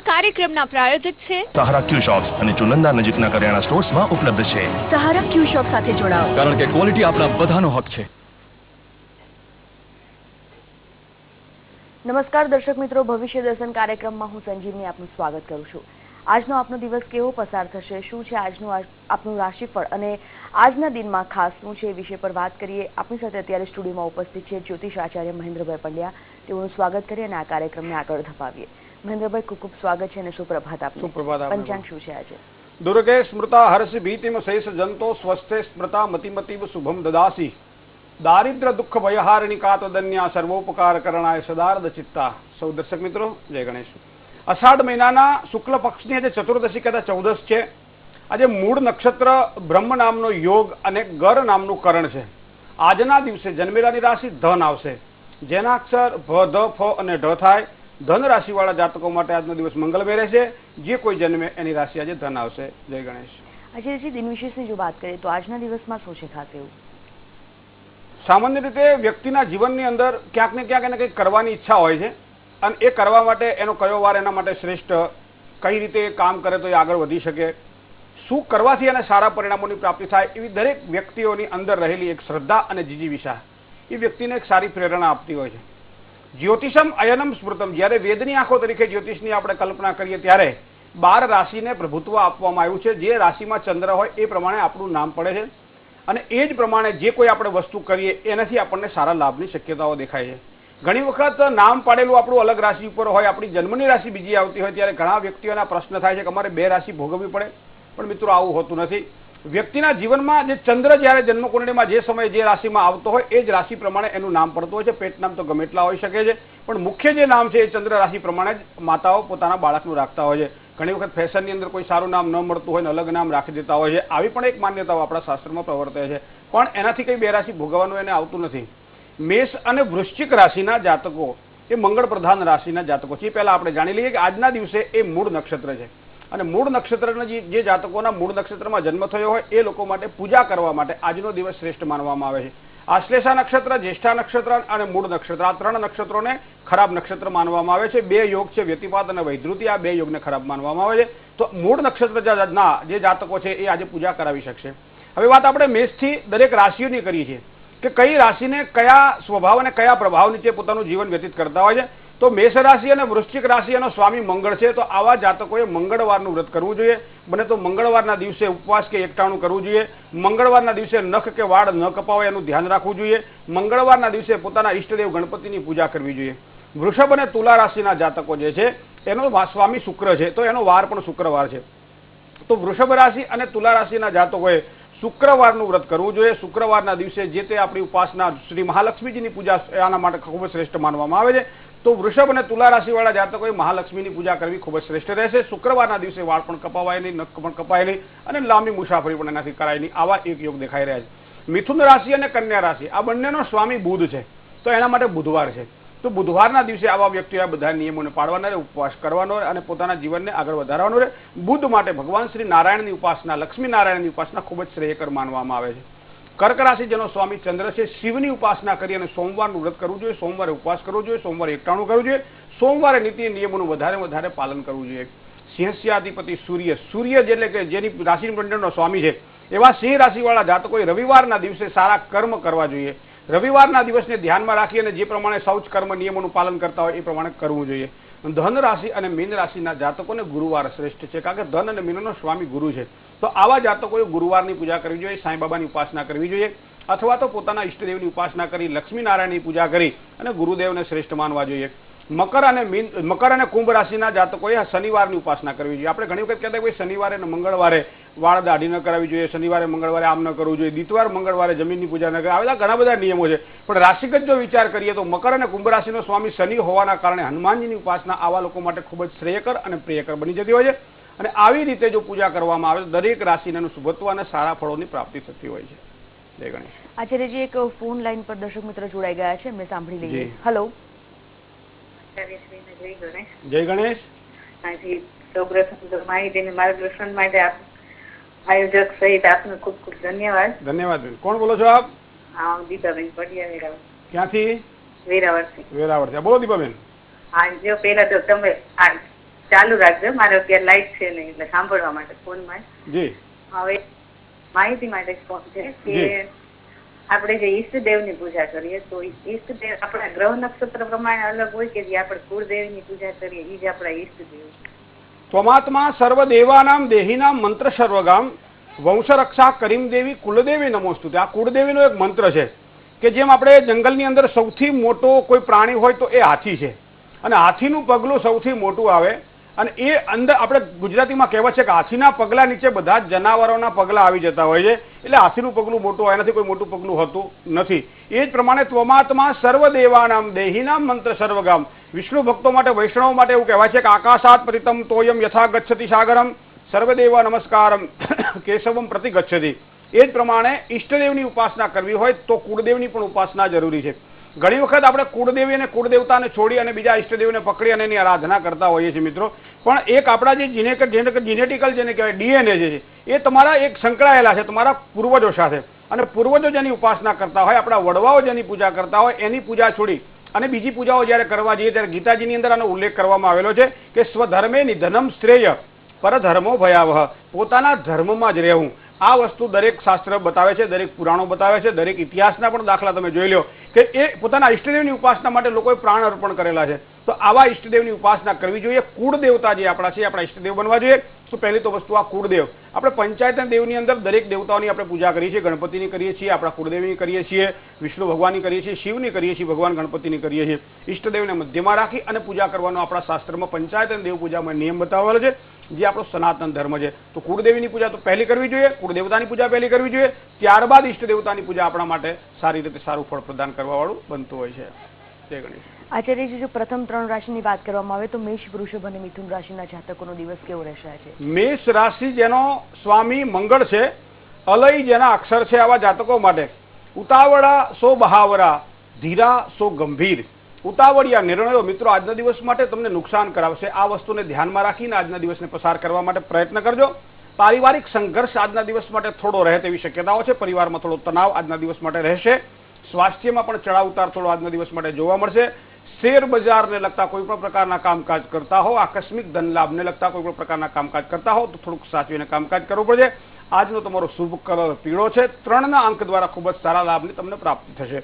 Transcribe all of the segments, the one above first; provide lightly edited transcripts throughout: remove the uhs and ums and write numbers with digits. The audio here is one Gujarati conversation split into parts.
કાર્યક્રમના પ્રાયોજક છે સહારા ક્યુ શોપ્સ અને ચુનંદા નજીકના કરિયાણા સ્ટોર્સમાં ઉપલબ્ધ છે. સહારા ક્યુ શોપ સાથે જોડાઓ, કારણ કે ક્વોલિટી આપણા બધાનો હક છે. નમસ્કાર દર્શક મિત્રો, ભવિષ્ય દર્શન કાર્યક્રમમાં હું સંજીવની આપનું સ્વાગત કરું છું. આજનો આપનો દિવસ કેવો પસાર થશે, શું છે આજનું આપનું રાશિફળ અને આજના દિનમાં ખાસ શું છે એ વિષય પર વાત કરીએ. આપણી સાથે અત્યારે સ્ટુડિયોમાં ઉપસ્થિત છે જ્યોતિષ આચાર્ય મહેન્દ્રભાઈ પંડ્યા. તેઓનું સ્વાગત કરીએ અને આ કાર્યક્રમને આગળ ધપાવીએ. મહેન્દ્રભાઈ, ખૂબ ખૂબ સ્વાગત છે અને સુપ્રભાત આપનું. સુપ્રભાત. પંચાંગ શું છે આજે? દુર્ગે સ્મૃતા હર્ષ ભીતિમ શેષ જંતો સ્વસ્તે સ્મૃતા મતિમતીવ શુભમ દદાસી દારિદ્ર દુઃખ ભયહારિણી કાતદન્યા સર્વોપકાર કરણાય સદાર્દ ચિત્તા. સૌ દર્શક મિત્રો, જય ગણેશ. અષાઢ મહિનાના શુક્લ પક્ષની આજે ચતુર્દશી કહેતા 14 છે. આજે મૂળ નક્ષત્ર બ્રહ્મ નામનો યોગ અને ગર નામનું કરણ છે. આજના દિવસે જન્મેલાની રાશિ ધન આવશે, જેના અક્ષર ભ, ધ, ફ અને ઢ થાય. ધન રાશિવાળા જાતકો માટે આજનો દિવસ મંગલમય રહેશે. જે કોઈ જન્મે એની રાશિ આજે ધન આવશે. જય ગણેશ. આજે દિન વિશેષની જો વાત કરીએ તો આજના દિવસમાં શું છે ખાસ એવું? સામાન્ય રીતે વ્યક્તિના જીવનની અંદર ક્યાંક ને ક્યાંક એને કંઈક કરવાની ઈચ્છા હોય છે અને એ કરવા માટે એનો કયો વાર એના માટે શ્રેષ્ઠ, કઈ રીતે એ કામ કરે તો એ આગળ વધી શકે, શું કરવાથી એને સારા પરિણામોની પ્રાપ્તિ થાય, એવી દરેક વ્યક્તિઓની અંદર રહેલી એક શ્રદ્ધા અને જીજીવિષા એ વ્યક્તિને એક સારી પ્રેરણા આપતી હોય છે. જ્યોતિષમ અયનમ સ્મૃતમ, જ્યારે વેદની આંખો તરીકે જ્યોતિષની આપણે કલ્પના કરીએ ત્યારે 12 રાશિને પ્રભુત્વ આપવામાં આવ્યું છે. જે રાશિમાં ચંદ્ર હોય એ પ્રમાણે આપણું નામ પડે છે અને એ જ પ્રમાણે જે કોઈ આપણે વસ્તુ કરીએ એનાથી આપણને સારા લાભની શક્યતાઓ દેખાય છે. ઘણી વખત નામ પાડેલું આપણું અલગ રાશિ ઉપર હોય, આપણી જન્મની રાશિ બીજી આવતી હોય, ત્યારે ઘણા વ્યક્તિઓના પ્રશ્ન થાય છે કે અમારે 2 રાશિ ભોગવવી પડે. પણ મિત્રો, આવું હોતું નથી. વ્યક્તિના જીવનમાં જે ચંદ્ર જ્યારે જન્મકુંડળીમાં જે સમયે જે રાશિમાં આવતો હોય એ જ રાશિ પ્રમાણે એનું નામ પડતું હોય છે. પેટ નામ તો ગમે એટલા હોઈ શકે છે, પણ મુખ્ય જે નામ છે એ ચંદ્ર રાશિ પ્રમાણે જ માતાઓ પોતાના બાળકનું રાખતા હોય છે. ઘણી વખત ફેશનની અંદર કોઈ સારું નામ ન મળતું હોય ને અલગ નામ રાખી દેતા હોય છે. આવી પણ એક માન્યતાઓ આપણા શાસ્ત્રમાં પ્રવર્તે છે. પણ એનાથી કંઈ 2 રાશિ ભોગવવાનું એને આવતું નથી. મેષ અને વૃશ્ચિક રાશિના જાતકો એ મંગળ પ્રધાન રાશિના જાતકો છે. પહેલા આપણે જાણી લઈએ કે આજના દિવસે એ મૂળ નક્ષત્ર છે અને મૂળ નક્ષત્રના જે જાતકોના મૂળ નક્ષત્રમાં જન્મ થયો હોય એ લોકો માટે પૂજા કરવા માટે આજનો દિવસ શ્રેષ્ઠ માનવામાં આવે છે. આશ્લેષા નક્ષત્ર, જ્યેષ્ઠા નક્ષત્ર અને મૂળ નક્ષત્ર, આ 3 નક્ષત્રોને ખરાબ નક્ષત્ર માનવામાં આવે છે. 2 યોગ છે, વ્યતિપાત અને વૈધૃતિ. આ 2 યોગને ખરાબ માનવામાં આવે છે. તો મૂળ નક્ષત્રના જે જાતકો છે એ આજે પૂજા કરાવી શકશે. હવે વાત આપણે મેષથી દરેક રાશિઓની કરીએ છીએ કે કઈ રાશિને કયા સ્વભાવ અને કયા પ્રભાવ નીચે પોતાનું જીવન વ્યતીત કરતા હોય છે. તો મેષ રાશિ અને વૃશ્ચિક રાશિ એનો સ્વામી મંગળ છે. તો આવા જાતકોએ મંગળવારનું વ્રત કરવું જોઈએ. બને તો મંગળવારના દિવસે ઉપવાસ કે એકટાણું કરવું જોઈએ. મંગળવારના દિવસે નખ કે વાળ ન કપાવે એનું ધ્યાન રાખવું જોઈએ. મંગળવારના દિવસે પોતાના ઈષ્ટદેવ ગણપતિની પૂજા કરવી જોઈએ. વૃષભ અને તુલા રાશિના જાતકો જે છે એનો સ્વામી શુક્ર છે, તો એનો વાર પણ શુક્રવાર છે. તો વૃષભ રાશિ અને તુલા રાશિના જાતકોએ શુક્રવારનું વ્રત કરવું જોઈએ. શુક્રવારના દિવસે જે તે આપણી ઉપાસના શ્રી મહાલક્ષ્મીજીની પૂજા આના માટે ખૂબ જ શ્રેષ્ઠ માનવામાં આવે છે. તો વૃષભ અને તુલા રાશિવાળા જાતકોએ મહાલક્ષ્મીની પૂજા કરવી ખૂબ જ શ્રેષ્ઠ રહેશે. શુક્રવારના દિવસે વાળ પણ કપાવાય નહીં, નખ પણ કપાય નહીં અને લાંબી મુસાફરી પણ એનાથી કરાય નહીં. આવા એક યોગ દેખાઈ રહ્યા છે. મિથુન રાશિ અને કન્યા રાશિ આ બંનેનો સ્વામી બુધ છે, તો એના માટે બુધવાર છે. તો બુધવારના દિવસે આવા વ્યક્તિઓએ આ બધા નિયમોને પાળવાના રહે, ઉપવાસ કરવાનો અને પોતાના જીવનને આગળ વધારવાનો રહે. બુધ માટે ભગવાન શ્રી નારાયણની ઉપાસના, લક્ષ્મી નારાયણની ઉપાસના ખૂબ જ શ્રેયકર માનવામાં આવે છે. કર્ક રાશિ જેનો સ્વામી ચંદ્ર છે, શિવની ઉપાસના કરી અને સોમવારનું વ્રત કરવું જોઈએ, સોમવારે ઉપવાસ કરવો જોઈએ, સોમવારે એકટાણું કરવું જોઈએ, સોમવારે નીતિ નિયમોનું વધારે પાલન કરવું જોઈએ. સિંહસ્યાધિપતિ સૂર્ય એટલે કે જેની રાશિ મંડળનો સ્વામી છે એવા સિંહ રાશિવાળા જાતકોએ રવિવારના દિવસે સારા કર્મ કરવા જોઈએ. રવિવારના દિવસને ધ્યાનમાં રાખી અને જે પ્રમાણે શૌચ કર્મ નિયમોનું પાલન કરતા હોય એ પ્રમાણે કરવું જોઈએ. ધન રાશિ અને મીન રાશિના જાતકોને ગુરુવાર શ્રેષ્ઠ છે, કારણ કે ધન અને મીનનો સ્વામી ગુરુ છે. તો આવા જાતકોએ ગુરુવારની પૂજા કરવી જોઈએ, સાંઈબાબાની ઉપાસના કરવી જોઈએ, અથવા તો પોતાના ઈષ્ટદેવની ઉપાસના કરી, લક્ષ્મીનારાયણની પૂજા કરી અને ગુરુદેવને શ્રેષ્ઠ માનવા જોઈએ. મકર અને કુંભ રાશિના જાતકોએ શનિવારની ઉપાસના કરવી જોઈએ. આપણે ઘણી વખત કહેતા હોય શનિવારે અને મંગળવારે વાળ દાઢી ન કરાવી જોઈએ, શનિવારે મંગળવારે આમ ન કરવું જોઈએ, દિતવાર મંગળવારે જમીનની પૂજા ન કરવી. આવા ઘણા બધા નિયમો છે. પણ રાશિગત જો વિચાર કરીએ તો મકર અને કુંભ રાશિનો સ્વામી શનિ હોવાના કારણે હનુમાનજીની ઉપાસના આવા લોકો માટે ખૂબ જ શ્રેયકર અને પ્રિયકર બની જતી હોય છે. અને આવી રીતે જો પૂજા કરવામાં આવે તો દરેક રાશિને એનું શુભત્વ અને સારા ફળોની પ્રાપ્તિ થતી હોય છે. જય ગણેશ. આચાર્યજી, એક ફોન લાઈન પર દર્શક મિત્ર જોડાઈ ગયા છે, એમને સાંભળી લઈએ. હેલો. જય ગણેશ. સૌપ્રથમ માહિતીને માર્ગદર્શન માટે આયોજક સહિત આપનો ખૂબ ખૂબ ધન્યવાદ. ધન્યવાદ બેન. કોણ બોલો છો આપ? દીપાબેન પડિયા, વેરાવળ. ક્યાંથી? વેરાવળથી. વેરાવળથી. બોલો દીપાબેન. હા, જો પેલા તો તમે ચાલુ રાખજો, મારે અત્યારે લાઈટ છે નહીં એટલે સાંભળવા માટે ફોનમાં. જી હવે માહિતી માટે ફોન છે કે આપણે જે ઈષ્ટદેવની પૂજા કરીએ તો ઈષ્ટદેવ આપણા ગ્રહ નક્ષત્ર પ્રમાણે અલગ હોય કે જે આપણે કુળદેવીની પૂજા કરીએ એ જ આપણા ઈષ્ટદેવ? ત્વમાત્મા સર્વ દેવાનામ દેહીનામ મંત્ર સર્વગામ વંશરક્ષા કરીમ દેવી કુલદેવી નમોસ્તુતે. આ કુળદેવીનો એક મંત્ર છે કે જેમ આપણે જંગલની અંદર સૌથી મોટો કોઈ પ્રાણી હોય તો એ હાથી છે, અને હાથીનું પગલું સૌથી મોટું આવે, અને એ અંદર આપણે ગુજરાતીમાં કહેવત છે કે હાથીના પગલા નીચે બધા જ જનાવરોના પગલા આવી જતા હોય છે, એટલે હાથીનું પગલું મોટું હોય નથી, કોઈ મોટું પગલું હોતું નથી. એ જ પ્રમાણે ત્વમાત્મા સર્વ દેવાનામ દેહીનામ મંત્ર સર્વગામ. વિષ્ણુ ભક્તો માટે, વૈષ્ણવ માટે એવું કહેવાય છે કે આકાશાત પરિતમ તોયમ યથા ગચ્છતિ સાગરમ સર્વદેવ નમસ્કારમ કેશવમ પ્રતિ ગચ્છતિ. એ જ પ્રમાણે ઈષ્ટદેવની ઉપાસના કરવી હોય તો કુળદેવની પણ ઉપાસના જરૂરી છે. ઘણી વખત આપણે કુળદેવી અને કુળદેવતાને છોડી અને બીજા ઈષ્ટદેવને પકડી અને એની આરાધના કરતા હોઈએ છીએ મિત્રો, પણ એક આપણા જે જીનેટિકલ જેને કહેવાય ડીએનએ છે એ તમારા એક સંકળાયેલા છે તમારા પૂર્વજો સાથે, અને પૂર્વજો જેની ઉપાસના કરતા હોય, આપણા વડવાઓ જેની પૂજા કરતા હોય એની પૂજા છોડી અને બીજી પૂજાઓ જ્યારે કરવા જઈએ ત્યારે ગીતાજીની અંદર આનો ઉલ્લેખ કરવામાં આવેલો છે કે સ્વધર્મે નિધનમ શ્રેય પરધર્મો ભયાવહ. પોતાના ધર્મમાં જ રહેવું. આ વસ્તુ દરેક શાસ્ત્ર બતાવે છે, દરેક પુરાણો બતાવે છે, દરેક ઇતિહાસના પણ દાખલા તમે જોઈ લો કે એ પોતાના ઈષ્ટદેવની ઉપાસના માટે લોકોએ પ્રાણ અર્પણ કરેલા છે. તો આવા ઈષ્ટદેવની ઉપાસના કરવી જોઈએ. કુળ દેવતા જે આપણા છે આપણા ઈષ્ટદેવ બનવા જોઈએ. તો પહેલી તો વસ્તુ આ કુળદેવ. આપણે પંચાયતના દેવની અંદર દરેક દેવતાઓની આપણે પૂજા કરીએ છીએ. ગણપતિની કરીએ છીએ, આપણા કુળદેવીની કરીએ છીએ, વિષ્ણુ ભગવાનની કરીએ છીએ, શિવની કરીએ છીએ, ભગવાન ગણપતિની કરીએ છીએ. ઈષ્ટદેવને મધ્યમાં રાખી અને પૂજા કરવાનો આપણા શાસ્ત્રમાં પંચાયત અને દેવ પૂજામાં નિયમ બતાવેલો છે, જે આપણો સનાતન ધર્મ છે. તો કુળદેવીની પૂજા તો પહેલી કરવી જોઈએ, કુળદેવતાની પૂજા પહેલી કરવી જોઈએ, ત્યારબાદ ઈષ્ટદેવતાની પૂજા આપણા માટે સારી રીતે સારું ફળ પ્રદાન કરવાવાળું બનતું હોય છે. જય ગણેશ. આચાર્યજી, જો પ્રથમ 3 રાશિની વાત કરવામાં આવે તો મેષ, વૃષભ અને મિથુન રાશિના જાતકોનો દિવસ કેવો રહેશે આજે? મેષ રાશિ જેનો સ્વામી મંગળ છે, અલય જેના અક્ષર છે, આવા જાતકો માટે ઉતાવળા સો બહાવરા, ધીરા સો ગંભીર. ઉતાવળિયા નિર્ણયો મિત્રો આજના દિવસ માટે તમને નુકસાન કરાવશે. આ વસ્તુને ધ્યાનમાં રાખીને આજના દિવસને પસાર કરવા માટે પ્રયત્ન કરજો. પારિવારિક સંઘર્ષ આજના દિવસ માટે થોડો રહે તેવી શક્યતાઓ છે. પરિવારમાં થોડો તણાવ આજના દિવસ માટે રહેશે. સ્વાસ્થ્યમાં પણ ચડાવ ઉતાર થોડો આજના દિવસ માટે જોવા મળશે. શેર બજારને લગતા કોઈ પણ પ્રકારના કામકાજ કરતા હો, આકસ્મિક ધન લાભને લગતા કોઈ પણ પ્રકારના કામકાજ કરતા હો તો થોડુંક સાચવીને કામકાજ કરવું પડશે. આજનો તમારો શુભ કલર પીળો છે. 3ના અંક દ્વારા ખૂબ જ સારા લાભની તમને પ્રાપ્તિ થશે.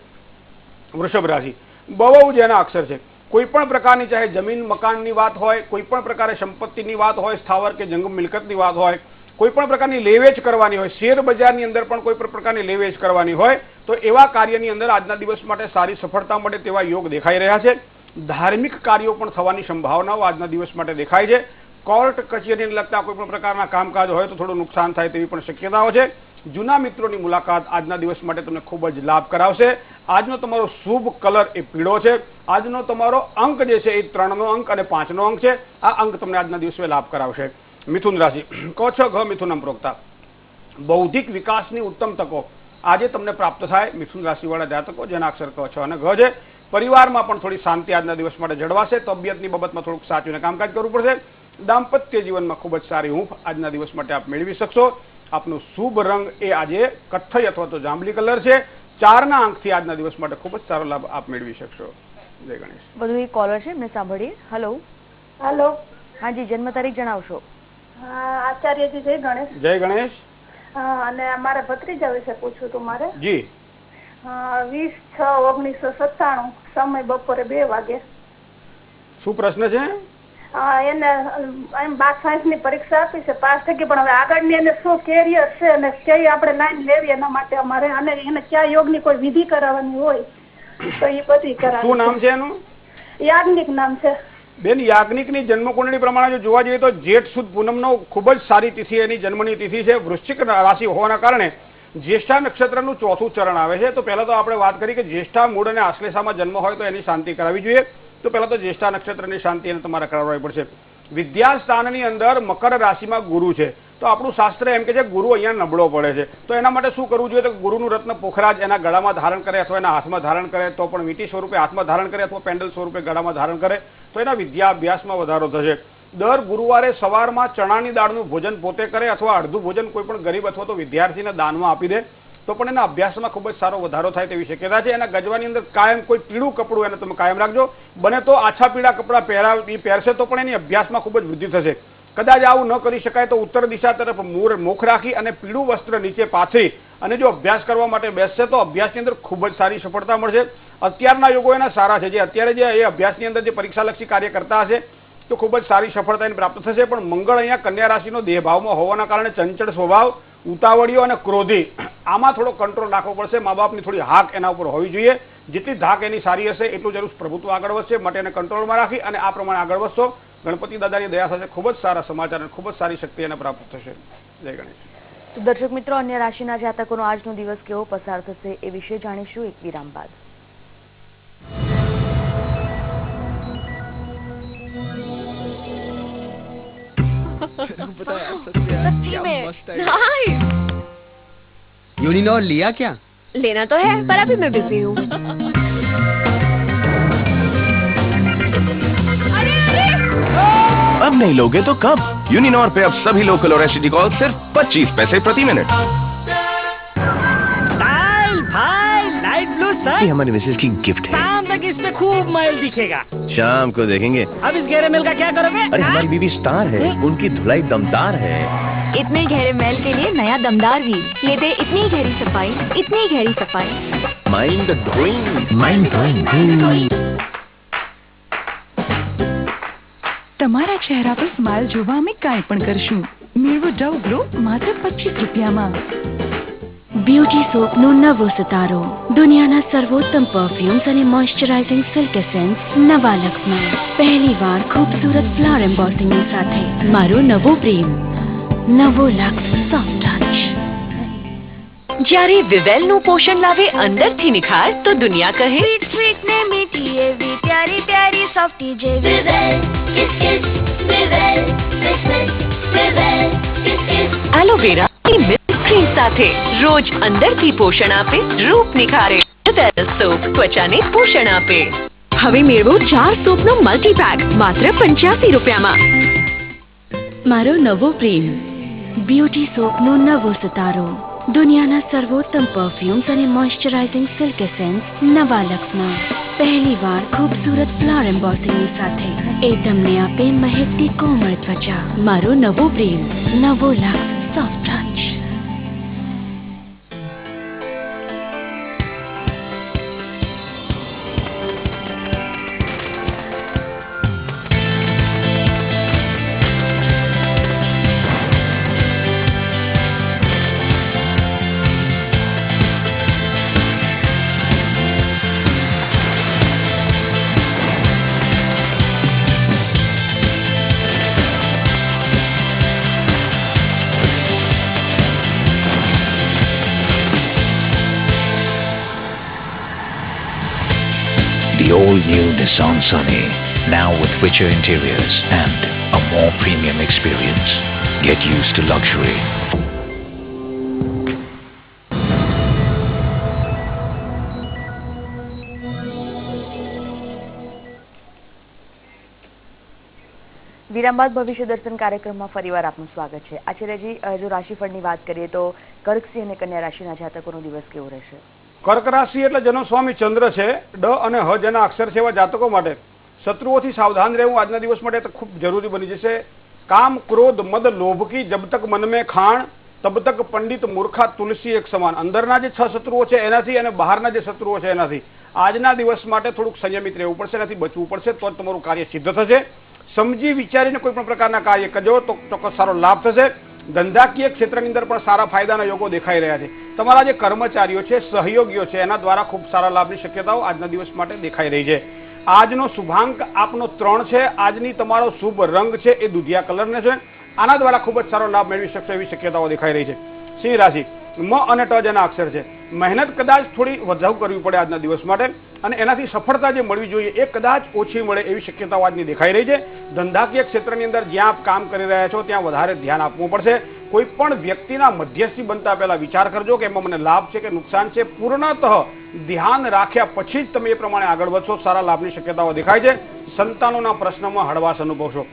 વૃષભ રાશિ બહુ જેના અક્ષર છે, કોઈ પણ પ્રકારની ચાહે જમીન મકાનની વાત હોય, કોઈ પણ પ્રકારે સંપત્તિની વાત હોય, સ્થાવર કે જંગમ મિલકતની વાત હોય, કોઈ પણ પ્રકારની લેવેચ કરવાની હોય, શેર બજારની અંદર પણ કોઈ પણ પ્રકારની લેવેચ કરવાની હોય તો એવા કાર્યની અંદર આજના દિવસ માટે સારી સફળતા મળે તેવા યોગ દેખાઈ રહ્યા છે. ધાર્મિક કાર્યો પણ થવાની સંભાવનાઓ આજના દિવસ માટે દેખાય છે. કોર્ટ કચેરીને લગતા કોઈ પણ પ્રકારના કામકાજ હોય તો થોડું નુકસાન થાય તેવી પણ શક્યતાઓ છે. જૂના મિત્રોની મુલાકાત આજના દિવસ માટે તમને ખૂબ જ લાભ કરાવશે. આજનો તમારો શુભ કલર એ પીળો છે. આજનો તમારો અંક જે છે એ 3નો અંક અને 5નો અંક છે. આ અંક તમને આજના દિવસે લાભ કરાવશે. મિથુન રાશિ ક છ ઘ મિથુનમ પ્રોક્તા. બૌદ્ધિક વિકાસની ઉત્તમ તકો આજે તમને પ્રાપ્ત થાય. મિથુન રાશિવાળા જાતકો જેના અક્ષર ક છ અને ઘ છે. પરિવારમાં પણ થોડી શાંતિ આજના દિવસ માટે જળવાશે. તબિયતની બાબતમાં થોડુંક સાચવીને કામકાજ કરવું પડશે. દાંપત્ય જીવનમાં ખૂબ જ સારી હૂંફ આજના દિવસ માટે આપ મેળવી શકશો. આપનો શુભ રંગ એ આજે કથ્થઈ અથવા તો જાંબલી કલર છે. 4ના અંકથી આજના દિવસ માટે ખૂબ જ સારો લાભ આપ મેળવી શકશો. જય ગણેશ. વધુ એક કોલર છે, એમને સાંભળીએ. હેલો. હેલો. હાજી, જન્મ તારીખ જણાવશો? આચાર્યજી જય ગણેશ. જય ગણેશ. અને મારા ભત્રીજા વિશે પૂછવું હતું મારે. જી. 20/6/1997 સમય બપોરે 2 વાગે. શું પ્રશ્ન છે? એને એમ 12 પરીક્ષા આપી છે, પાસ થઈ ગઈ, પણ હવે આગળની એને શું કેરિયર છે અને કઈ આપણે લાઈન લેવી એના માટે અમારે, અને એને ક્યાં યોગની કોઈ વિધિ કરાવવાની હોય તો એ બધી કરાવી. શું નામ છે એનું? યાજ્ઞિક નામ છે. બેન, યાજ્ઞિકની જન્મકુંડળી પ્રમાણે જો જોવા જઈએ તો જેઠ સુદ પૂનમનો ખૂબ જ સારી તિથિ એની જન્મની તિથિ છે. વૃશ્ચિક રાશિ હોવાના કારણે જ્યેષ્ઠા નક્ષત્રનું 4થું ચરણ આવે છે. તો પહેલા તો આપણે વાત કરી કે જ્યેષ્ઠા મૂળ અને આશ્લેષામાં જન્મ હોય તો એની શાંતિ કરાવવી જોઈએ. તો પહેલા તો જ્યેષ્ઠા નક્ષત્રની શાંતિ એને તમારે કરાવવી પડશે. વિદ્યાસ્થાનની અંદર મકર રાશિમાં ગુરુ છે. તો આપણું શાસ્ત્ર એમ કે છે ગુરુ અહીંયા નબળો પડે છે. તો એના માટે શું કરવું જોઈએ? તો ગુરુનું રત્ન પોખરાજ એના ગળામાં ધારણ કરે અથવા એના હાથમાં ધારણ કરે, તો પણ વીંટી સ્વરૂપે હાથમાં ધારણ કરે અથવા પેન્ડલ સ્વરૂપે ગળામાં ધારણ કરે તો એના વિદ્યાભ્યાસમાં વધારો થશે. દર ગુરુવારે સવારમાં ચણાની દાળનું ભોજન પોતે કરે અથવા અડધું ભોજન કોઈ પણ ગરીબ અથવા તો વિદ્યાર્થીને દાનમાં આપી દે તો પણ એના અભ્યાસમાં ખૂબ જ સારો વધારો થાય તેવી શક્યતા છે. એના ગજવાની અંદર કાયમ કોઈ પીળું કપડું એને તમે કાયમ રાખજો. બને તો આછા પીળા કપડાં પહેરશે તો પણ એની અભ્યાસમાં ખૂબ જ વૃદ્ધિ થશે. કદાચ આવું ન કરી શકાય તો ઉત્તર દિશા તરફ મુખ રાખી અને પીળું વસ્ત્ર નીચે પાથરી અને જો અભ્યાસ કરવા માટે બેસશે તો અભ્યાસની અંદર ખૂબ જ સારી સફળતા મળશે. અત્યારના યોગો એના સારા છે. જે અત્યારે જે એ અભ્યાસની અંદર જે પરીક્ષાલક્ષી કાર્ય કરતા હશે તો ખૂબ જ સારી સફળતા એને પ્રાપ્ત થશે. પણ મંગળ અહીંયા કન્યા રાશિનો દેહભાવમાં હોવાના કારણે ચંચળ સ્વભાવ, ઉતાવળીઓ અને ક્રોધી, આમાં થોડો કંટ્રોલ રાખવો પડશે. મા બાપની થોડી હાક એના ઉપર હોવી જોઈએ. જેટલી ધાક એની સારી હશે એટલું જરૂર પ્રભુત્વ આગળ વધશે. માટે એને કંટ્રોલમાં રાખી અને આ પ્રમાણે આગળ વધશો. ગણપતિ દાદાની દયા સાથે ખૂબ જ સારા સમાચાર અને ખૂબ જ સારી શક્તિ એને પ્રાપ્ત થશે. જય ગણેશ. તો દર્શક મિત્રો, અન્ય રાશિના જાતકોનો આજનો દિવસ કેવો પસાર થશે એ વિશે જાણીશું એક વિરામ બાદ. सच्ची में नाइस। यूनिनॉर लिया क्या? लेना तो है पर अभी मैं बिजी हूँ। अब नहीं लोगे तो कब? यूनिनॉर पे अब सभी लोकल और एसटीडी कॉल सिर्फ 25 पैसे प्रति मिनट। भाई लाइट ब्लू ये हमारी मिसेज की गिफ्ट है। शाम तक इस पे खूब माइल दिखेगा। शाम को देखेंगे। अब इस गहरे मेल का क्या करोगे? अरे हमारी बीवी स्टार है, उनकी धुलाई दमदार है। इतने गहरे मैल के लिए नया दमदार व्हील लेते। इतनी गहरी सफाई, इतनी गहरी सफाई। Mind drawing, mind drawing. તમારા ચહેરા પર સ્માઇલ જોવા અમે કાંઈ પણ કરશું. મેળવો ડવ ગ્લો માત્ર 25 રૂપિયામાં. બ્યુટી સોપનો નવો સિતારો, દુનિયાના સર્વોત્તમ પરફ્યુમ્સ અને મોઇશ્ચરાઇઝિંગ સિલ્ક એસેન્સ નવા લક્સમાં પહેલીવાર ખૂબસૂરત ફ્લાવર એમ્બોસિંગની સાથે. મારો નવો પ્રેમ, નવો લક્સ સોફ્ટ ટચ. જ્યારે વિવેલનું પોષણ લાવે અંદરથી નિખાર તો દુનિયા કહે સ્વીટ સ્વીટ ને મીઠી એવી પ્યારી પ્યારી સોફ્ટી જેવી. Vivel kiss kiss, Vivel kiss kiss, Vivel kiss kiss. Aloe vera milk cream સાથે રોજ અંદરથી પોષણ આપે, રૂપ નિખારે. વિવેલ સોપ ત્વચાને પોષણ આપે. હવે મેળવો 4 સોપનો મલ્ટી પેક માત્ર 85 રૂપિયામાં. મારો નવો પ્રેમ, બ્યુટી સોપનો નવો સિતારો, દુનિયાના સર્વોત્તમ પરફ્યુમ્સ અને મોઇશ્ચરાઇઝિંગ સિલ્ક એસેન્સ નવા લક્સમાં પહેલીવાર ખૂબસૂરત ફ્લાવર એમ્બોસિંગની સાથે. એ તમને આપે મહેકતી કોમળ ત્વચા. મારો નવો પ્રેમ, નવો luck soft touch. The all-new Nissan Sunny, now with richer interiors and a more premium experience. Get used to luxury. વિરામ બાદ ભવિષ્ય દર્શન કાર્યક્રમમાં ફરીવાર આપનું સ્વાગત છે. આચાર્યજી, જો રાશિફળની વાત કરીએ તો કર્ક સિંહ અને કન્યા રાશિના જાતકોનો દિવસ કેવો રહેશે? કર્ક રાશિ એટલે જેનો સ્વામી ચંદ્ર છે, ડ અને હ જેના અક્ષર છે એવા જાતકો માટે શત્રુઓથી સાવધાન રહેવું આજના દિવસ માટે ખૂબ જરૂરી બની જશે. કામ, ક્રોધ, મદ, લોભ કી જબ તક મન में ખાણ તબ તક પંડિત મૂર્ખા તુલસી એક સમાન. અંદરના જે 6 શત્રુઓ છે એનાથી અને બહારના જે શત્રુઓ છે એનાથી આજના દિવસ માટે થોડુંક સંયમિત રહેવું પડશે, એનાથી બચવું પડશે તો જ તમારું કાર્ય સિદ્ધ થશે. સમજી વિચારીને કોઈ પણ પ્રકારના કાર્ય કરજો તો ચોક્કસ સારો લાભ થશે. ધંધાકીય ક્ષેત્રની અંદર પણ સારા ફાયદાના યોગો દેખાઈ રહ્યા છે. તમારા જે કર્મચારીઓ છે, સહયોગીઓ છે, એના દ્વારા ખૂબ સારા લાભની શક્યતાઓ આજના દિવસ માટે દેખાઈ રહી છે. આજનો શુભાંક આપનો 3 છે. આજની તમારો શુભ રંગ છે એ દુધિયા કલરને છે. આના દ્વારા ખૂબ જ સારો લાભ મેળવી શકશો એવી શક્યતાઓ દેખાઈ રહી છે. સિંહ રાશિ, મ અને ટ જેના અક્ષર છે. મહેનત કદાચ થોડી વધારે કરવી પડે આજના દિવસ માટે અને એનાથી સફળતા જે મળવી જોઈએ એ કદાચ ઓછી મળે એવી શક્યતાઓ આજની દેખાઈ રહી છે. ધંધાકીય ક્ષેત્રની અંદર જ્યાં આપ કામ કરી રહ્યા છો ત્યાં વધારે ધ્યાન આપવું પડશે. કોઈ પણ વ્યક્તિના મધ્યસ્થી બનતા પહેલા વિચાર કરજો કે એમાં મને લાભ છે કે નુકસાન છે. પૂર્ણતઃ ધ્યાન રાખ્યા પછી જ તમે એ પ્રમાણે આગળ વધશો. સારા લાભની શક્યતાઓ દેખાય છે. સંતાનોના પ્રશ્નમાં હળવાશ અનુભવશો.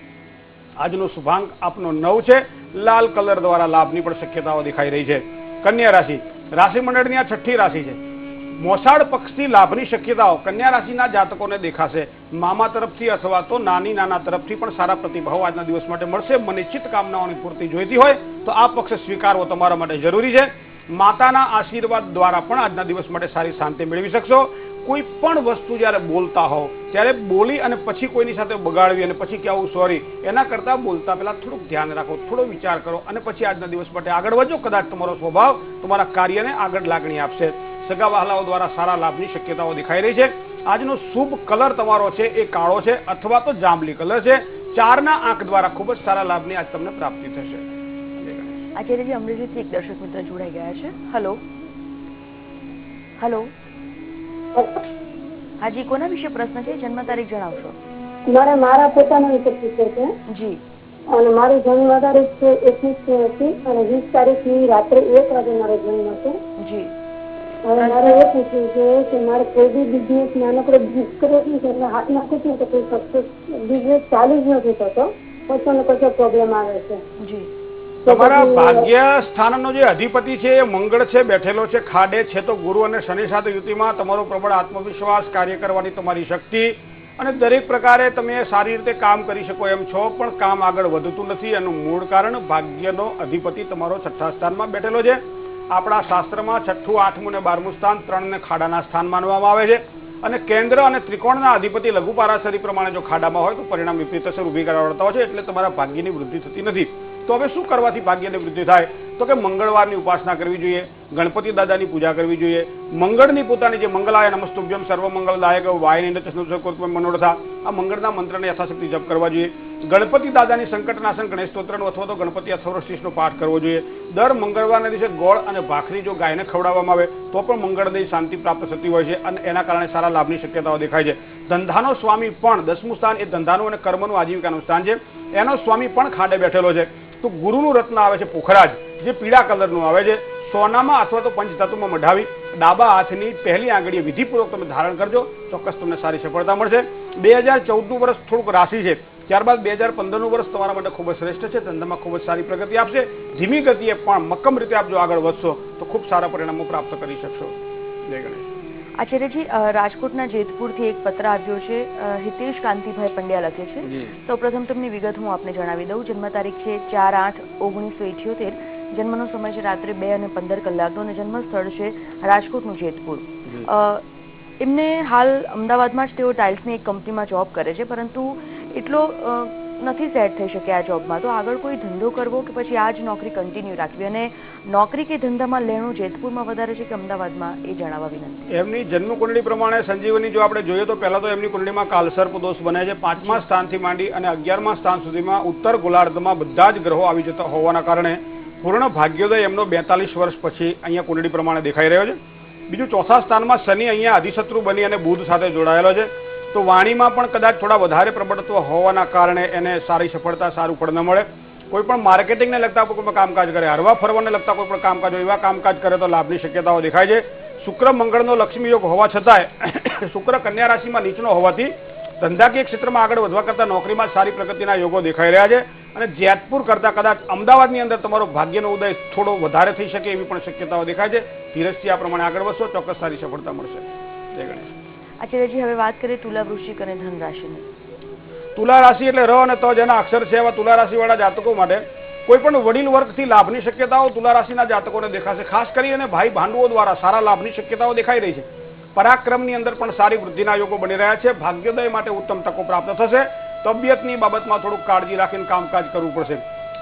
આજનો શુભાંક આપનો 9 છે. લાલ કલર દ્વારા લાભની પણ શક્યતાઓ દેખાઈ રહી છે. કન્યા રાશિ, રાશિ મંડળની આ છઠ્ઠી રાશિ છે. મોસાળ પક્ષથી લાભની શક્યતાઓ કન્યા રાશિના જાતકોને દેખાશે. મામા તરફથી અથવા તો નાના તરફથી પણ સારા પ્રતિભાવ આજના દિવસ માટે મળશે. મનિશ્ચિત કામનાઓની પૂર્તિ જોઈતી હોય તો આ પક્ષ સ્વીકારવો તમારા માટે જરૂરી છે. માતાના આશીર્વાદ દ્વારા પણ આજના દિવસ માટે સારી શાંતિ મેળવી શકશો. કોઈ પણ વસ્તુ જ્યારે બોલતા હોવ ત્યારે બોલી અને પછી કોઈની સાથે બગાડવી અને પછી કહેવું સોરી, એના કરતા બોલતા પહેલા થોડુંક ધ્યાન રાખો, થોડો વિચાર કરો અને પછી આજના દિવસ માટે આગળ વધો. કદાચ તમારો સ્વભાવ તમારા કાર્યને આગળ લાગણી આપશે. સગા વહાલાઓ દ્વારા સારા લાભની શક્યતાઓ દેખાઈ રહી છે. આજનો શુભ કલર તમારો છે એ કાળો છે અથવા તો જાંબલી કલર છે. 4ના આંક દ્વારા ખૂબ જ સારા લાભની આજ તમને પ્રાપ્તિ થશે. આચાર્યજી, અમરેલીથી એક દર્શક મિત્ર જોડાઈ ગયા છે. Hello hello. હાજી, કોના વિશે પ્રશ્ન છે? જન્મ તારીખ જણાવશો? મારે મારા પોતાના વિશે પૂછે છે. જી. અને મારી જન્મ તારીખ છે 21 અને 20 તારીખની રાત્રે 1 વાગે મારો જન્મ છે. જી. હવે મારે એ પૂછવું છે કે મારે કોઈ બી બિઝનેસ નાનકડો બિઝનેસ કર્યો છે એટલે હાથ નાખું છું તો કોઈ સક્સેસ બિઝનેસ ચાલુ જ નથી થતો, કશો કશો પ્રોબ્લેમ આવે છે. જી. તમારા ભાગ્ય સ્થાનનો જે અધિપતિ છે એ મંગળ છે, બેઠેલો છે ખાડે છે. તો ગુરુ અને શનિ સાથે યુતિમાં તમારો પ્રબળ આત્મવિશ્વાસ, કાર્ય કરવાની તમારી શક્તિ અને દરેક પ્રકારે તમે સારી રીતે કામ કરી શકો એમ છો, પણ કામ આગળ વધતું નથી. એનું મૂળ કારણ ભાગ્યનો અધિપતિ તમારો 6થા સ્થાનમાં બેઠેલો છે. આપણા શાસ્ત્રમાં 6ઠું, 8મું અને 12મું સ્થાન 3 ને ખાડાના સ્થાન માનવામાં આવે છે. અને કેન્દ્ર અને ત્રિકોણના અધિપતિ લઘુ પારાશરી પ્રમાણે જો ખાડામાં હોય તો પરિણામ વિપરીત અસર ઊભી કરાવતા હોય છે. એટલે તમારા ભાગ્યની વૃદ્ધિ થતી નથી. તો હવે શું કરવાથી ભાગ્યની વૃદ્ધિ થાય? તો કે મંગળવારની ઉપાસના કરવી જોઈએ, ગણપતિ દાદાની પૂજા કરવી જોઈએ. મંગળની પોતાની જે મંગલાય નમસ્તુભ્યમ સર્વમંગલદાયક વાયનિંદ મનોરથા, આ મંગળના મંત્રને યથાશક્તિ જપ કરવા જોઈએ. ગણપતિ દાદાની સંકટનાશન ગણેશ સ્તોત્રનો અથવા તો ગણપતિ અથર્વશીર્ષનો પાઠ કરવો જોઈએ. દર મંગળવારના દિવસે ગોળ અને ભાખરી જો ગાયને ખવડાવવામાં આવે તો પણ મંગળની શાંતિ પ્રાપ્ત થતી હોય છે અને એના કારણે સારા લાભની શક્યતાઓ દેખાય છે. ધંધાનો સ્વામી પણ 10મું સ્થાન એ ધંધાનું અને કર્મનું આજીવિકાનું સ્થાન છે. એનો સ્વામી પણ ખાડે બેઠેલો છે. તો ગુરુનું રત્ન આવે છે પુખરાજ, જે પીળા કલરનું આવે છે. સોનામાં અથવા તો પંચધાતુમાં મઢાવી ડાબા હાથની પહેલી આંગળીએ વિધિપૂર્વક તમે ધારણ કરજો, ચોક્કસ તમને સારી સફળતા મળશે. 2014નું વર્ષ થોડુંક રાશિ છે, ત્યારબાદ 2015નું વર્ષ તમારા માટે ખૂબ જ શ્રેષ્ઠ છે. ધંધામાં ખૂબ જ સારી પ્રગતિ આપશે. ધીમી ગતિએ પણ મક્કમ રીતે આપ જો આગળ વધશો તો ખૂબ સારા પરિણામો પ્રાપ્ત કરી શકશો. જય ગણેશ. આચાર્યજી, રાજકોટના જેતપુરથી એક પત્ર આવ્યો છે. હિતેશ કાંતિભાઈ પંડ્યા લખે છે. સૌપ્રથમ તેમની વિગત હું આપને જણાવી દઉં. જન્મ તારીખ છે 4/8/1978. જન્મનો સમય છે રાત્રે 2 અને 15 કલાકનો અને જન્મ સ્થળ છે રાજકોટનું જેતપુર. એમને હાલ અમદાવાદમાં જ તેઓ ટાઇલ્સની એક કંપનીમાં જોબ કરે છે, પરંતુ એટલો નથી સેટ થઈ શકે આ જોબમાં. તો આગળ કોઈ ધંધો કરવો કે પછી આ જ નોકરી કન્ટિન્યુ રાખવી, અને નોકરી કે ધંધામાં લેણું જેતપુરમાં વધારે છે કે અમદાવાદમાં, એ જણાવવા વિનંતી. એમની જન્મ કુંડળી પ્રમાણે સંજીવની જો આપણે જોઈએ તો પહેલા તો એમની કુંડળીમાં કાલસર્પ દોષ બને છે. 5મા સ્થાનથી માંડી અને 11મા સ્થાન સુધીમાં ઉત્તર ગોળાર્ધમાં બધા જ ગ્રહો આવી જતા હોવાના કારણે પૂર્ણ ભાગ્યોદય એમનો 42 વર્ષ પછી અહીંયા કુંડળી પ્રમાણે દેખાઈ રહ્યો છે. બીજું 4થા સ્થાનમાં શનિ અહીંયા અધિશત્રુ બની અને બુધ સાથે જોડાયેલો છે. તો વાણીમાં પણ કદાચ થોડા વધારે પ્રબળત્વ હોવાના કારણે એને સારી સફળતા, સારું ફળ ન મળે. કોઈ પણ માર્કેટિંગને લગતા કોઈ પણ કામકાજ કરે, હરવા ફરવાને લગતા કોઈ પણ કામકાજ હોય, એવા કામકાજ કરે તો લાભની શક્યતાઓ દેખાય છે. શુક્ર મંગળનો લક્ષ્મી યોગ હોવા છતાંય શુક્ર કન્યા રાશિમાં નીચનો હોવાથી ધંધાકીય ક્ષેત્રમાં આગળ વધવા કરતા નોકરીમાં સારી પ્રગતિના યોગો દેખાઈ રહ્યા છે. અને જેતપુર કરતા કદાચ અમદાવાદની અંદર તમારો ભાગ્યનો ઉદય થોડો વધારે થઈ શકે એવી પણ શક્યતાઓ દેખાય છે. ધીરજથી આ પ્રમાણે આગળ વધશો, ચોક્કસ સારી સફળતા મળશે. જય ગણેશ. આચાર્યજી, હવે વાત કરીએ તુલા, વૃશ્ચિક અને ધન રાશિની. તુલા રાશિ એટલે ર અને ત જેના અક્ષર છે એવા તુલા રાશિવાળા જાતકો માટે કોઈ પણ વડીલ વર્ગથી લાભની શક્યતાઓ તુલા રાશિના જાતકોને દેખાશે. ખાસ કરીને ભાઈ ભાંડુઓ દ્વારા સારા લાભની શક્યતાઓ દેખાઈ રહી છે. પરાક્રમની અંદર પણ સારી વૃદ્ધિના યોગો બની રહ્યા છે. ભાગ્યોદય માટે ઉત્તમ તકો પ્રાપ્ત થશે. તબિયતની બાબતમાં થોડુંક કાળજી રાખીને કામકાજ કરવું પડશે.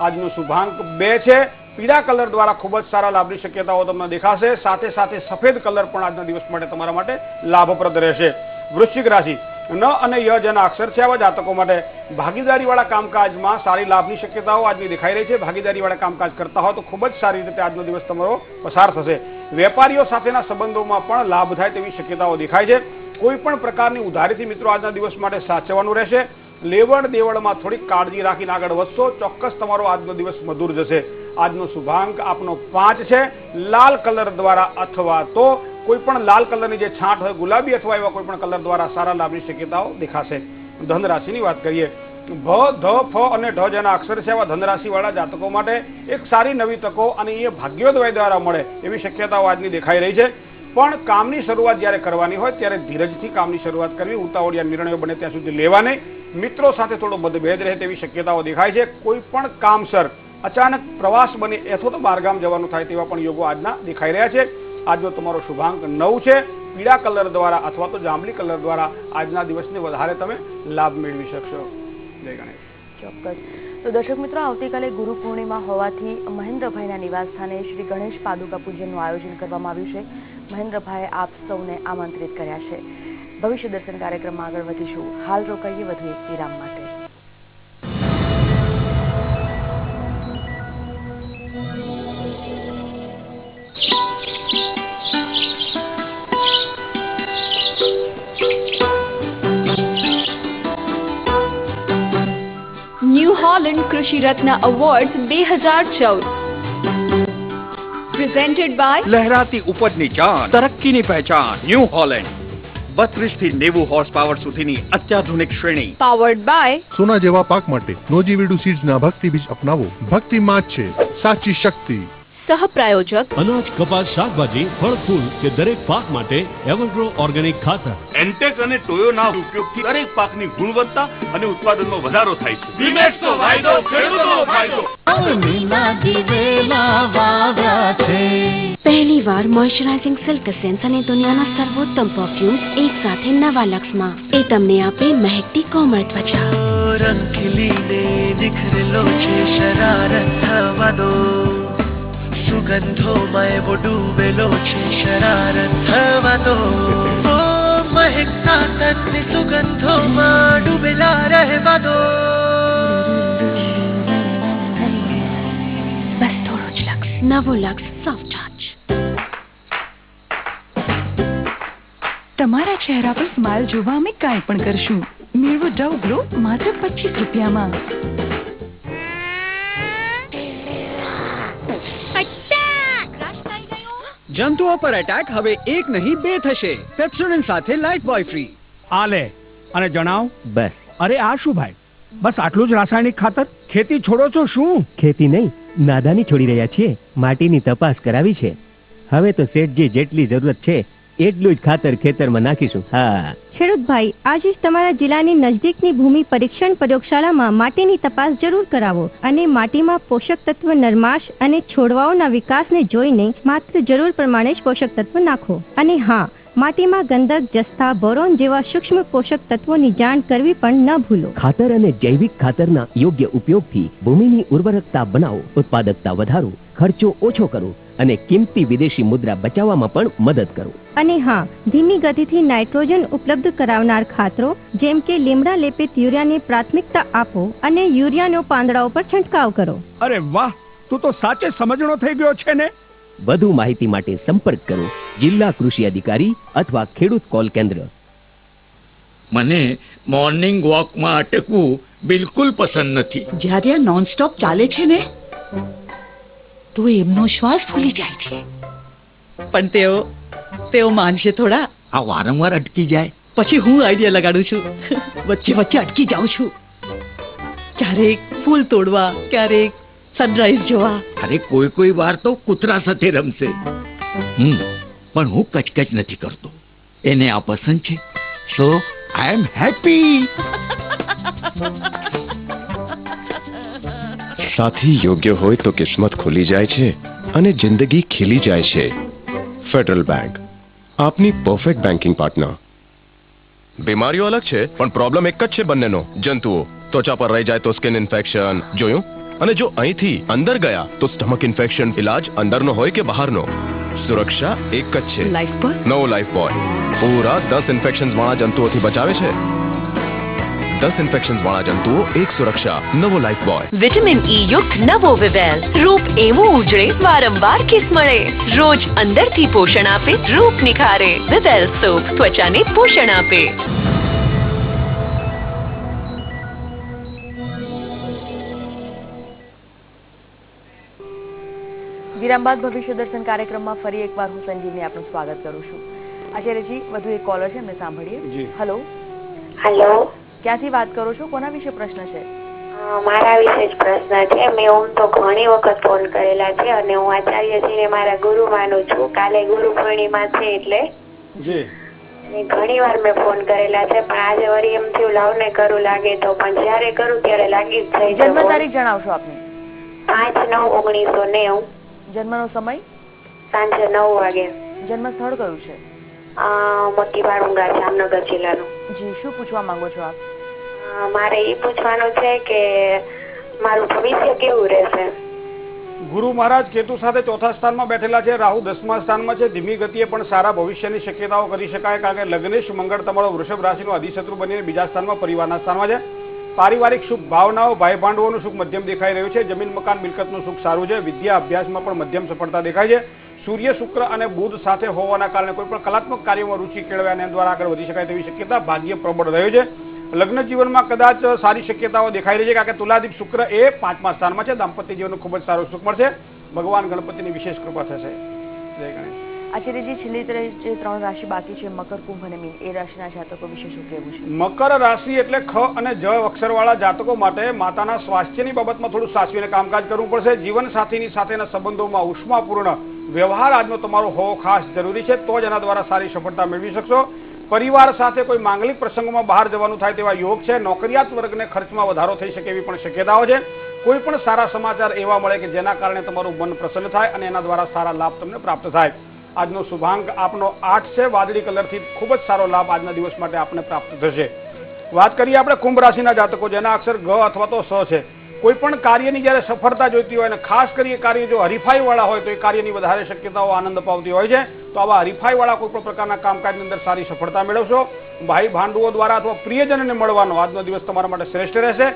આજનો શુભાંક 2 છે. પીળા કલર દ્વારા ખૂબ જ સારા લાભની શક્યતાઓ તમને દેખાશે. સાથે સાથે સફેદ કલર પણ આજના દિવસ માટે તમારા માટે લાભપ્રદ રહેશે. વૃશ્ચિક રાશિ ન અને ય જેના અક્ષર છે આવા જાતકો માટે ભાગીદારીવાળા કામકાજમાં સારી લાભની શક્યતાઓ આજની દેખાઈ રહી છે. ભાગીદારીવાળા કામકાજ કરતા હોય તો ખૂબ જ સારી રીતે આજનો દિવસ તમારો પસાર થશે. વેપારીઓ સાથેના સંબંધોમાં પણ લાભ થાય તેવી શક્યતાઓ દેખાય છે. કોઈ પણ પ્રકારની ઉધારીથી મિત્રો આજના દિવસ માટે સાચવવાનું રહેશે. લેવડ દેવડમાં થોડીક કાળજી રાખીને આગળ વધશો, ચોક્કસ તમારો આજનો દિવસ મધુર જશે. આજનો શુભાંક આપનો 5 છે. લાલ કલર દ્વારા અથવા તો કોઈ પણ લાલ કલરની જે છાંટ હોય, ગુલાબી અથવા એવા કોઈ પણ કલર દ્વારા સારા લાભની શક્યતાઓ દેખાશે. ધન રાશિની વાત કરીએ ભ, ધ, ફ અને ઢ જેના અક્ષર છે એવા ધનરાશિવાળા જાતકો માટે એક સારી નવી તકો અને એ ભાગ્યોદય દ્વારા મળે એવી શક્યતાઓ આજની દેખાઈ રહી છે. પણ કામની શરૂઆત જ્યારે કરવાની હોય ત્યારે ધીરજથી કામની શરૂઆત કરવી, ઉતાવળિયા નિર્ણયો બને ત્યાં સુધી લેવા નહીં. મિત્રો સાથે થોડો મતભેદ રહે તેવી શક્યતાઓ દેખાય છે. કોઈ પણ કામસર અચાનક પ્રવાસ બને અથવા તો બહારગામ જવાનું થાય તેવા પણ યોગો આજના દેખાઈ રહ્યા છે. આજનો તમારો શુભાંક 9 છે. પીળા કલર દ્વારા અથવા તો જાંબલી કલર દ્વારા આજના દિવસને વધારે તમે લાભ મેળવી શકશો. જય ગણેશ. ચોક્કસ. તો દર્શક મિત્રો, આવતીકાલે ગુરુ પૂર્ણિમા હોવાથી મહેન્દ્રભાઈના નિવાસ સ્થાને શ્રી ગણેશ પાદુકા પૂજનનું આયોજન કરવામાં આવ્યું છે. મહેન્દ્રભાઈએ આપ સૌને આમંત્રિત કર્યા છે. ભવિષ્ય દર્શન કાર્યક્રમમાં આગળ વધીશું. હાલ રોકાઈએ વધુ એક વિરામ માટે. ન્યૂ હોલેન્ડ કૃષિ રત્ન એવોર્ડ 2014 પ્રેઝન્ટેડ બાય લહેરાતી ઉપજની જાન, તરક્કીની પહેચાન. ન્યૂ હોલેન્ડ 32 થી 90 હોર્સ પાવર સુધીની અત્યાધુનિક શ્રેણી. પાવર્ડ બાય સોના જેવા પાક માટે નોજીવીડુ સીડ્સના ભક્તિ બીજ અપનાવો. ભક્તિ માં જ છે સાચી શક્તિ. સહપ્રાયોજક અનાજ, કપાસ, શાકભાજી, ફળ, ફૂલ કે દરેક પાક માટે એવરગ્રો ઓર્ગેનિક ખાતર. એન્ટેક અને ટોયોના ઉપયોગથી દરેક પાકની ગુણવત્તા અને ઉત્પાદનમાં વધારો થાય છે. વીમેક્સનો વાયદો ખેડૂતોનો ફાયદો. પહેલી વાર મોઇશ્ચરાઇઝિંગ સિલ્ક એસેન્સ અને દુનિયાના સર્વોત્તમ પરફ્યુમ્સ એક સાથે નવા લક્સમાં. એ તમને આપે મહેકતી કોમળ ત્વચા. રંગ ખીલીને નિખરેલો છે શરારત થવા દો. સુગંધોમાં એવો ડૂબેલો છે શરારત થવા દો. મહેકતા તનની સુગંધોમાં ડૂબેલા રહેવા દો. બસ થોડો જ લક્સ. નવો લક્સ સોફ્ટ ટચ. તમારા ચહેરા પર સ્માઇલ જોવા અમે કાંઈ પણ કરશું. મેળવો ડવ ગ્લો માત્ર 25 રૂપિયામાં. જંતુઓ પર એટેક હવે 1 નહીં 2 થશે. પેપ્સોડેન્ટ સાથે લાઈફ બોય ફ્રી. આ લે અને જણાવ. બસ. અરે આ શું ભાઈ, બસ આટલું જ રાસાયણિક ખાતર? ખેતી છોડો છો શું? ખેતી નહીં, નાદાની છોડી રહ્યા છીએ. માટીની તપાસ કરાવી છે. હવે તો શેઠજી જેટલી જરૂરત છે એટલું જ ખાતર ખેતરમાં નાખીશું. હા ખેડૂત ભાઈ, આજે જ તમારા જિલ્લાની નજદીકની ભૂમિ પરીક્ષણ પ્રયોગશાળામાં માટીની તપાસ જરૂર કરાવો અને માટીમાં પોષક તત્વ નરમાશ અને છોડવાઓના વિકાસને જોઈને માત્ર જરૂર પ્રમાણે જ પોષક તત્વ નાખો. અને હા, માટીમાં ગંધક, જસ્તા, બોરોન જેવા સૂક્ષ્મ પોષક તત્વોની જાણ કરવી પણ ન ભૂલો. ખાતર અને જૈવિક ખાતરના યોગ્ય ઉપયોગથી ભૂમિની ઉર્વરકતા બનાવો, ઉત્પાદકતા વધારો, ખર્ચો ઓછો કરો અને કિંમતી વિદેશી મુદ્રા બચાવવામાં પણ મદદ કરો. અને હા, ધીમી ગતિથી નાઇટ્રોજન ઉપલબ્ધ કરાવનાર ખાતરો જેમ કે લીમડા લેપિત યુરિયાને પ્રાથમિકતા આપો અને યુરિયાનો પાંદડાઓ પર છંટકાવ કરો. અરે વાહ, તું તો સાચે સમજણો થઈ ગયો છે ને. વધુ માહિતી માટે સંપર્ક કરો જિલ્લા કૃષિ અધિકારી અથવા ખેડૂત કોલ કેન્દ્ર. મને મોર્નિંગ વોકમાં અટકવું બિલકુલ પસંદ નથી. જ્યારે આ નોન સ્ટોપ ચાલે છે ને તો એમનો શ્વાસ ફૂલી જાય છે. પણ તેઓ માનશે થોડા. આ વારંવાર અટકી જાય. પછી હું આઈડિયા લગાડું છું. વચ્ચે વચ્ચે અટકી જાઉં છું. ક્યારેક ફૂલ તોડવા, ક્યારેક સનરાઈઝ જોવા. અરે કોઈ વાર તો કૂતરા સાથે રમશે. પણ હું કચકચ નથી કરતો. એને આ પસંદ છે, સો આઈ એમ હેપી. સાથી યોગ્ય હોય તો કિસ્મત ખુલી જાય છે અને જિંદગી ખીલી જાય છે. ફેડરલ બેંક આપની પરફેક્ટ બેન્કિંગ પાર્ટનર. બીમારીઓ અલગ છે પણ પ્રોબ્લેમ એક જ છે બંનેનો, જંતુઓ. ત્વચા પર રહી જાય તો સ્કિન ઇન્ફેક્શન, જોયું? અને જો અહીંથી અંદર ગયા તો સ્ટમક ઇન્ફેક્શન. ઇલાજ અંદરનો હોય કે બહારનો, સુરક્ષા એક જ છે. નવો લાઈફ બોય પૂરા 10 ઇન્ફેક્શન વાળા જંતુઓથી બચાવે છે. 10 ઇન્ફેક્શન વાળા જંતુઓ, એક સુરક્ષા. નવો લાઈફ બોય. વિટામિન ઈ યુક્ત નવો વિવેલ. રૂપ એવું ઉજળે, વારંવાર કિસ મળે. રોજ અંદરથી પોષણ આપે, રૂપ નિખારે. વિવેલ સોપ ત્વચાને પોષણ આપે. વિરામ બાદ ભવિષ્ય દર્શન કાર્યક્રમમાં ફરી એકવાર હું સંજીવની આપનું સ્વાગત કરું છું. આચાર્યજી, વધુ એક કોલર છે, એમને સાંભળીએ. હેલો. હેલો. ક્યાંથી વાત કરો છો? કોના વિશે પ્રશ્ન છે? મારા વિશે જ પ્રશ્ન છે. મેં ઓમ તો ઘણી વખત ફોન કરેલા છે અને હું આચાર્યજીને મારા ગુરુ માનું છું. કાલે ગુરુ પૂર્ણિમા છે એટલે ઘણી વાર મેં ફોન કરેલા છે, પણ આજે વળી એમ થયું લાવને કરું લાગે તો, પણ જયારે કરું ત્યારે લાગી જ જાય છે. જન્મ તારીખ જણાવશો આપને? 5/9/1990. જન્મનો સમય? સાંજે 9 વાગે. જન્મ સ્થળ કયું છે? મોટી વાળુંગા, જામનગર જિલ્લાનું. જી, શું પૂછવા માંગો છો આપ? મારે એ પૂછવાનું છે કે મારું ભવિષ્ય કેવું રહેશે. ગુરુ મહારાજ કેતુ સાથે ચોથા સ્થાનમાં બેઠેલા છે, રાહુ 10મા સ્થાનમાં છે. ધીમી ગતિએ પણ સારા ભવિષ્યની શક્યતાઓ કરી શકાય, કારણ કે લગ્નેશ મંગળ તમારો વૃષભ રાશિનો અધિશત્રુ બનીને બીજા સ્થાનમાં પરિવારના સ્થાનમાં છે. પારિવારિક સુખ ભાવનાઓ, ભાઈ ભાંડવોનું સુખ મધ્યમ દેખાઈ રહ્યું છે. જમીન મકાન મિલકતનું સુખ સારું છે. વિદ્યા અભ્યાસમાં પણ મધ્યમ સફળતા દેખાય છે. સૂર્ય શુક્ર અને બુધ સાથે હોવાના કારણે કોઈ પણ કલાત્મક કાર્યોમાં રુચિ કેળવે અને દ્વારા આગળ વધી શકાય તેવી શક્યતા ભાગ્ય પ્રબળ રહ્યો છે. લગ્ન જીવનમાં કદાચ સારી શક્યતાઓ દેખાઈ રહી છે, કારણ કે તુલાદીપ શુક્ર એ 5મા સ્થાનમાં છે. દાંપત્ય જીવનનું ખૂબ જ સારું સુખ મળશે. ભગવાન ગણપતિની વિશેષ કૃપા થશે. જય ગણેશ. આચાર્યજી, છેલ્લી જે 3 રાશિ બાકી છે, મકર, કુંભ અને મીન, એ રાશિના જાતકો વિશે શું કહેવું છે? મકર રાશિ એટલે ખ અને જ અક્ષરવાળા જાતકો માટે માતાના સ્વાસ્થ્યની બાબતમાં થોડું સાચવીને કામકાજ કરવું પડશે. જીવન સાથીની સાથેના સંબંધોમાં ઉષ્માપૂર્ણ વ્યવહાર આજનો તમારો હોવો ખાસ જરૂરી છે, તો જ એના દ્વારા સારી સફળતા મેળવી શકશો. પરિવાર સાથે કોઈ માંગલિક પ્રસંગોમાં બહાર જવાનું થાય તેવા યોગ છે. નોકરિયાત વર્ગને ખર્ચમાં વધારો થઈ શકે એવી પણ શક્યતાઓ છે. કોઈ પણ સારા સમાચાર એવા મળે કે જેના કારણે તમારું મન પ્રસન્ન થાય અને એના દ્વારા સારા લાભ તમને પ્રાપ્ત થાય. આજનો શુભાંક આપનો 8 છે. વાદળી કલરથી ખૂબ જ સારો લાભ આજના દિવસ માટે આપને પ્રાપ્ત થશે. વાત કરીએ આપણે કુંભ રાશિના જાતકો જેના અક્ષર ગ અથવા તો સ છે. કોઈ પણ કાર્યની જ્યારે સફળતા જોઈતી હોય અને ખાસ કરી કાર્ય જો હરીફાઈ વાળા હોય તો એ કાર્યની વધારે શક્યતાઓ આનંદ અપાવતી હોય છે. તો આવા હરીફાઈ વાળા કોઈ પણ પ્રકારના કામકાજની અંદર સારી સફળતા મેળવશો. ભાઈ ભાંડુઓ દ્વારા અથવા પ્રિયજનને મળવાનો આજનો દિવસ તમારા માટે શ્રેષ્ઠ રહેશે.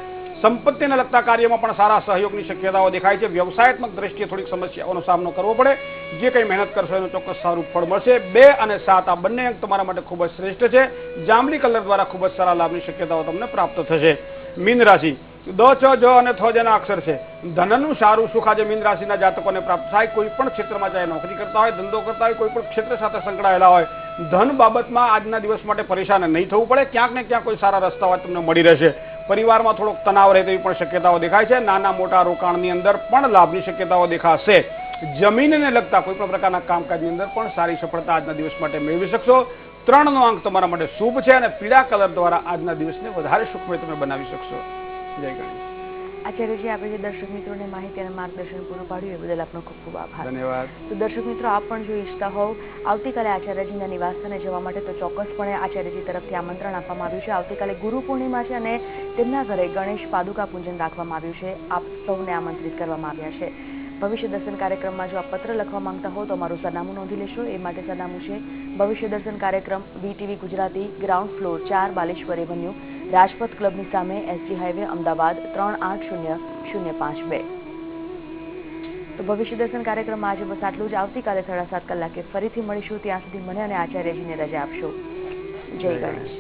સંપત્તિને લગતા કાર્યમાં પણ સારા સહયોગની શક્યતાઓ દેખાય છે. વ્યવસાયાત્મક દ્રષ્ટિએ થોડીક સમસ્યાઓનો સામનો કરવો પડે. જે કંઈ મહેનત કરશો એનું ચોક્કસ સારું ફળ મળશે. 2 અને 7 આ બંને અંક તમારા માટે ખૂબ જ શ્રેષ્ઠ છે. જાંબલી કલર દ્વારા ખૂબ જ સારા લાભની શક્યતાઓ તમને પ્રાપ્ત થશે. મીન રાશિ દ, ચ, જ અને થ જેના અક્ષર છે. ધનનું સારું સુખ આજે મીન રાશિના જાતકોને પ્રાપ્ત થાય. કોઈ પણ ક્ષેત્રમાં ચાહે નોકરી કરતા હોય, ધંધો કરતા હોય, કોઈ પણ ક્ષેત્ર સાથે સંકળાયેલા હોય, ધન બાબતમાં આજના દિવસ માટે પરેશાન નહીં થવું પડે. ક્યાંક ને ક્યાંક કોઈ સારા રસ્તાઓ તમને મળી રહેશે. પરિવારમાં થોડોક તણાવ રહે તેવી પણ શક્યતાઓ દેખાય છે. નાના મોટા રોકાણની અંદર પણ લાભની શક્યતાઓ દેખાશે. જમીનને લગતા કોઈ પણ પ્રકારના કામકાજની અંદર પણ સારી સફળતા આજના દિવસ માટે મેળવી શકશો. 3 નો અંક તમારા માટે શુભ છે અને પીળા કલર દ્વારા આજના દિવસને વધારે સુખમય તમે બનાવી શકશો. જય ગણેશ. આચાર્યજી, આપણે જે દર્શક મિત્રોને માહિતી અને માર્ગદર્શન પૂરું પાડ્યું એ બદલ આપનો ખૂબ ખૂબ આભાર. ધન્યવાદ. તો દર્શક મિત્રો, આપ પણ જો ઈચ્છતા હોવ આવતીકાલે આચાર્યજીના નિવાસસ્થાને જવા માટે તો ચોક્કસપણે આચાર્યજી તરફથી આમંત્રણ આપવામાં આવ્યું છે. આવતીકાલે ગુરુ પૂર્ણિમા છે અને તેમના ઘરે ગણેશ પાદુકા પૂજન રાખવામાં આવ્યું છે. આપ સૌને આમંત્રિત કરવામાં આવ્યા છે. ભવિષ્ય દર્શન કાર્યક્રમમાં જો આપ પત્ર લખવા માંગતા હો તો અમારું સરનામું નોંધી લેશો. એ માટે સરનામું છે ભવિષ્ય દર્શન કાર્યક્રમ, VTV Gujarati, ground floor 4, Baleshwar avenue, Rajpath ક્લબની સામે, SG હાઈવે, અમદાવાદ 380052. તો ભવિષ્ય દર્શન કાર્યક્રમમાં આજે બસ આટલું જ. આવતીકાલે 7:30 કલાકે ફરીથી મળીશું. ત્યાં સુધી મને અને આચાર્યજીને રજા આપશો. જય ગણેશ.